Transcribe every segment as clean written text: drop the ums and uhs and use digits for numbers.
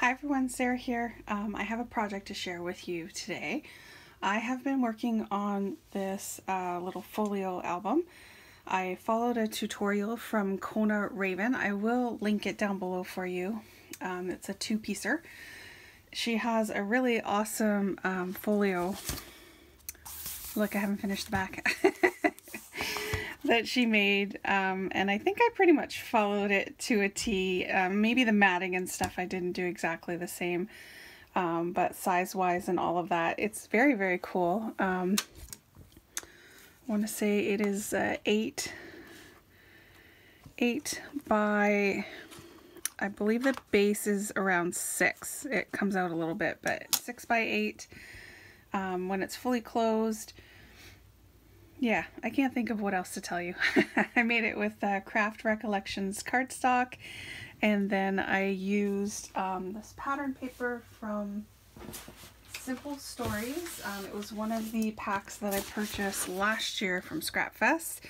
Hi everyone, Sarah here. I have a project to share with you today. I have been working on this little folio album. I followed a tutorial from Kona Raven. I will link it down below for you. It's a two-piecer. She has a really awesome folio. Look, I haven't finished the back. That she made, and I think I pretty much followed it to a T. Maybe the matting and stuff I didn't do exactly the same, but size-wise and all of that, it's very, very cool. I want to say it is 8 by, I believe the base is around 6. It comes out a little bit, but 6 by 8 when it's fully closed. Yeah, I can't think of what else to tell you. I made it with Craft Recollections cardstock, and then I used this pattern paper from Simple Stories. It was one of the packs that I purchased last year from Scrap Fest,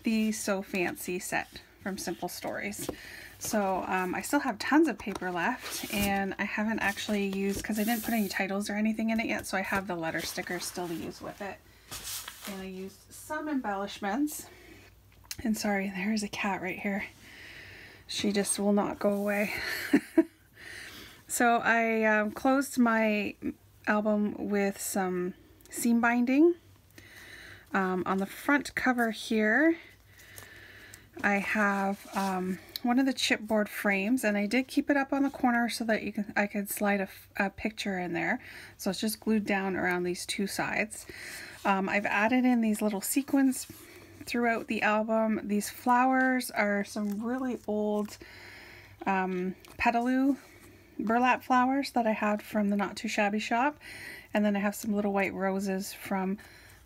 the So Fancy set from Simple Stories. So I still have tons of paper left, and I haven't actually used, because I didn't put any titles or anything in it yet, so I have the letter stickers still to use with it. And I used some embellishments. And sorry, there's a cat right here. She just will not go away. So I closed my album with some seam binding. On the front cover here, I have one of the chipboard frames, and I did keep it up on the corner so that I could slide a picture in there. So it's just glued down around these two sides. I've added in these little sequins throughout the album. These flowers are some really old petaloo burlap flowers that I had from the Not Too Shabby shop. And then I have some little white roses from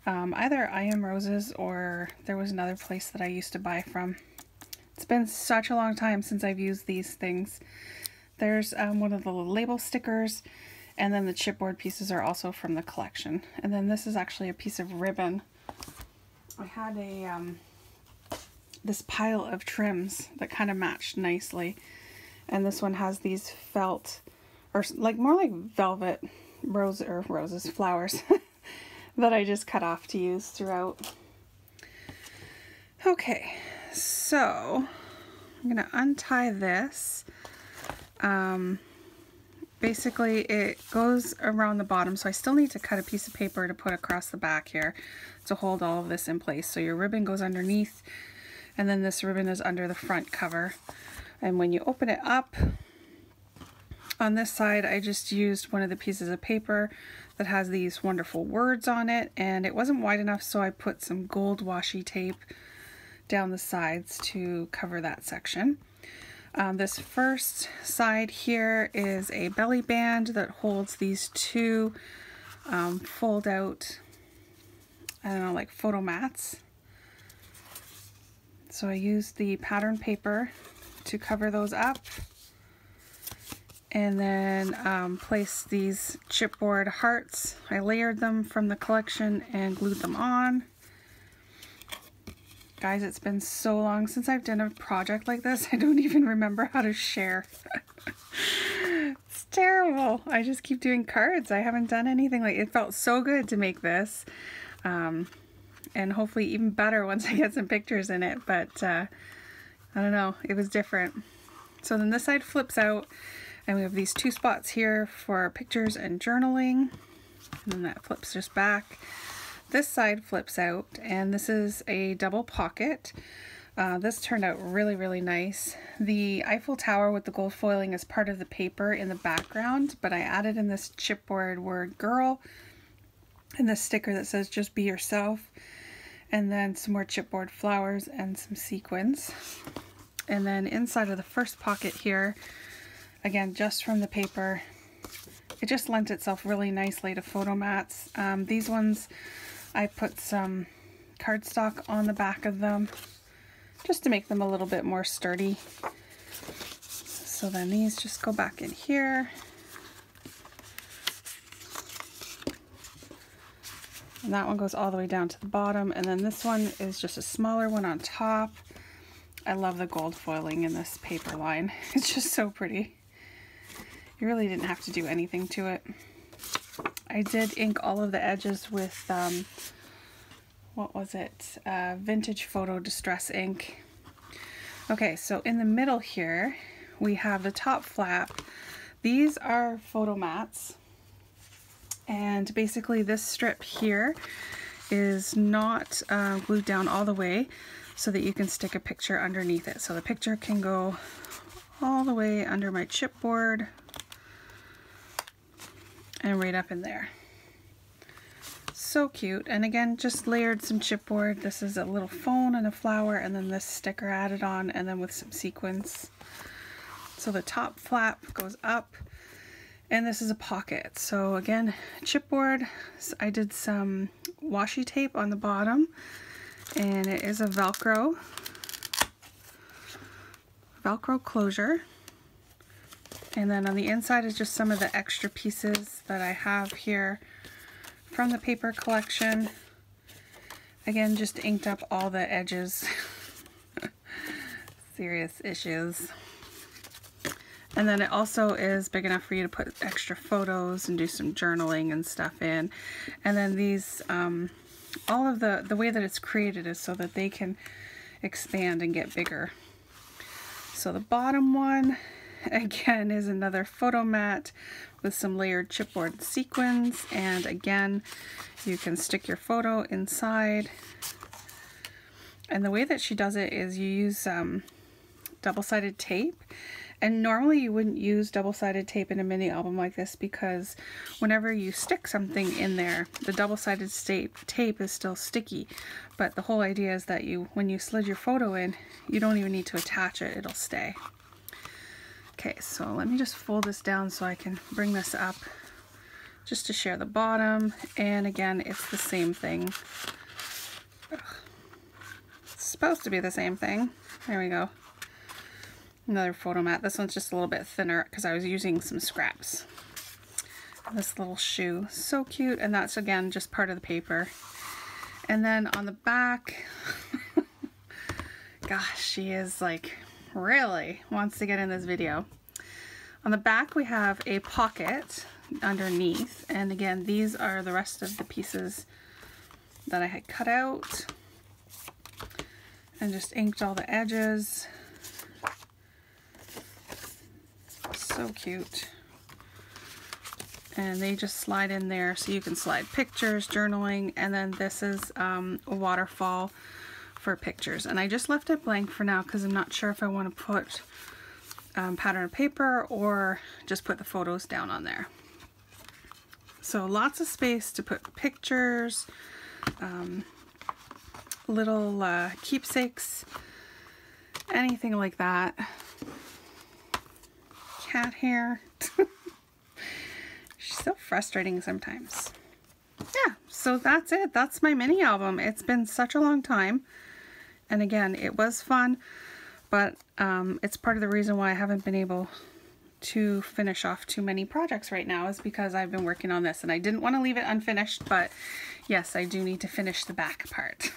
either I Am Roses, or there was another place that I used to buy from. It's been such a long time since I've used these things. There's one of the little label stickers. And then the chipboard pieces are also from the collection. And then this is actually a piece of ribbon. I had this pile of trims that kind of matched nicely. And this one has these felt, or like more like velvet roses, flowers that I just cut off to use throughout. Okay, so I'm gonna untie this. Basically it goes around the bottom, so I still need to cut a piece of paper to put across the back here to hold all of this in place. So your ribbon goes underneath, and then this ribbon is under the front cover. And when you open it up, on this side I just used one of the pieces of paper that has these wonderful words on it, and it wasn't wide enough, so I put some gold washi tape down the sides to cover that section. This first side here is a belly band that holds these two fold out, I don't know, like photo mats. So I used the pattern paper to cover those up, and then placed these chipboard hearts. I layered them from the collection and glued them on. Guys, it's been so long since I've done a project like this, I don't even remember how to share. It's terrible. I just keep doing cards. I haven't done anything like it. Felt so good to make this. And hopefully even better once I get some pictures in it, but I don't know, it was different. So then this side flips out, and we have these two spots here for pictures and journaling, and then that flips just back. This side flips out, and this is a double pocket. This turned out really, really nice. The Eiffel Tower with the gold foiling is part of the paper in the background, but I added in this chipboard word girl and this sticker that says just be yourself, and then some more chipboard flowers and some sequins. And then inside of the first pocket here, again, just from the paper, it just lent itself really nicely to photo mats. These ones, I put some cardstock on the back of them just to make them a little bit more sturdy. So then these just go back in here. And that one goes all the way down to the bottom. And then this one is just a smaller one on top. I love the gold foiling in this paper line. It's just so pretty. You really didn't have to do anything to it. I did ink all of the edges with, what was it? Vintage Photo Distress ink. Okay, so in the middle here, we have the top flap. These are photo mats. And basically this strip here is not glued down all the way so that you can stick a picture underneath it. So the picture can go all the way under my chipboard and right up in there. So cute. And again, just layered some chipboard. This is a little phone and a flower, and then this sticker added on, and then with some sequins. So the top flap goes up, and this is a pocket. So again, chipboard. So I did some washi tape on the bottom, and it is a Velcro closure. And then on the inside is just some of the extra pieces that I have here from the paper collection. Again, just inked up all the edges. Serious issues. And then it also is big enough for you to put extra photos and do some journaling and stuff in. And then these, all of the way that it's created is so that they can expand and get bigger. So the bottom one, again, is another photo mat with some layered chipboard sequins, and again, you can stick your photo inside. And the way that she does it is you use double-sided tape. And normally you wouldn't use double-sided tape in a mini album like this, because whenever you stick something in there, the double-sided tape is still sticky. But the whole idea is that when you slid your photo in, you don't even need to attach it, it'll stay. Okay, so let me just fold this down so I can bring this up just to share the bottom. And again, it's the same thing. Ugh. It's supposed to be the same thing. There we go. Another photo mat. This one's just a little bit thinner because I was using some scraps. This little shoe, so cute. And that's again just part of the paper. And then on the back, gosh, she is like really wants to get in this video. On the back we have a pocket underneath, and again these are the rest of the pieces that I had cut out and just inked all the edges. So cute. And they just slide in there, so you can slide pictures, journaling, and then this is a waterfall for pictures. And I just left it blank for now because I'm not sure if I want to put pattern paper or just put the photos down on there. So lots of space to put pictures, little keepsakes, anything like that. Cat hair. She's so frustrating sometimes. Yeah, so that's it. That's my mini album. It's been such a long time. And again, it was fun, but it's part of the reason why I haven't been able to finish off too many projects right now is because I've been working on this, and I didn't want to leave it unfinished, but yes, I do need to finish the back part.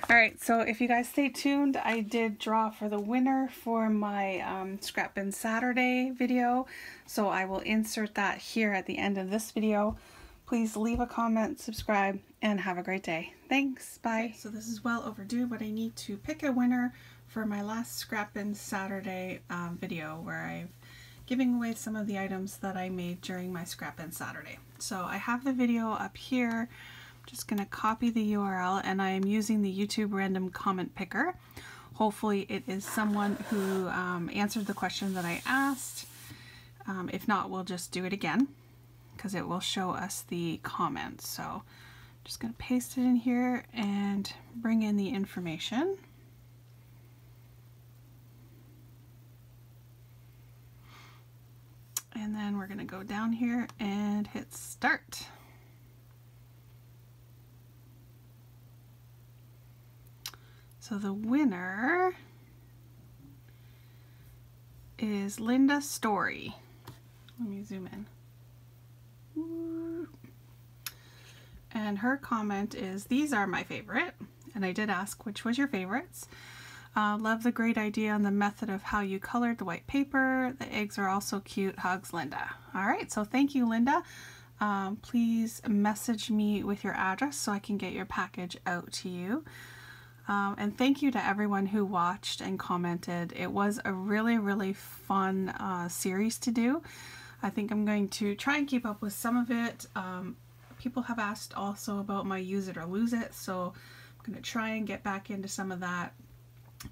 Alright, so if you guys stay tuned, I did draw for the winner for my Scrapbin Saturday video, so I will insert that here at the end of this video. Please leave a comment, subscribe, and have a great day. Thanks, bye. So this is well overdue, but I need to pick a winner for my last Scrapbin Saturday video where I'm giving away some of the items that I made during my Scrapbin Saturday. So I have the video up here. I'm just going to copy the URL, and I am using the YouTube random comment picker. Hopefully it is someone who answered the question that I asked. If not, we'll just do it again, because it will show us the comments. So I'm just going to paste it in here and bring in the information. And then we're going to go down here and hit start. So the winner is Linda Story. Let me zoom in. And her comment is, "These are my favorite." And I did ask which was your favorites. Love the great idea on the method of how you colored the white paper. The eggs are also cute. Hugs, Linda. All right, so thank you, Linda. Please message me with your address so I can get your package out to you. And thank you to everyone who watched and commented. It was a really, really fun series to do. I think I'm going to try and keep up with some of it. People have asked also about my use it or lose it, so I'm going to try and get back into some of that.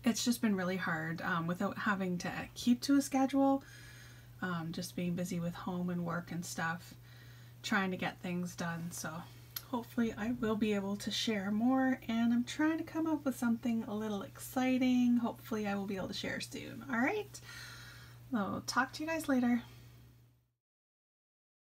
It's just been really hard without having to keep to a schedule, just being busy with home and work and stuff, trying to get things done. So hopefully I will be able to share more, and I'm trying to come up with something a little exciting. Hopefully I will be able to share soon. All right, so talk to you guys later.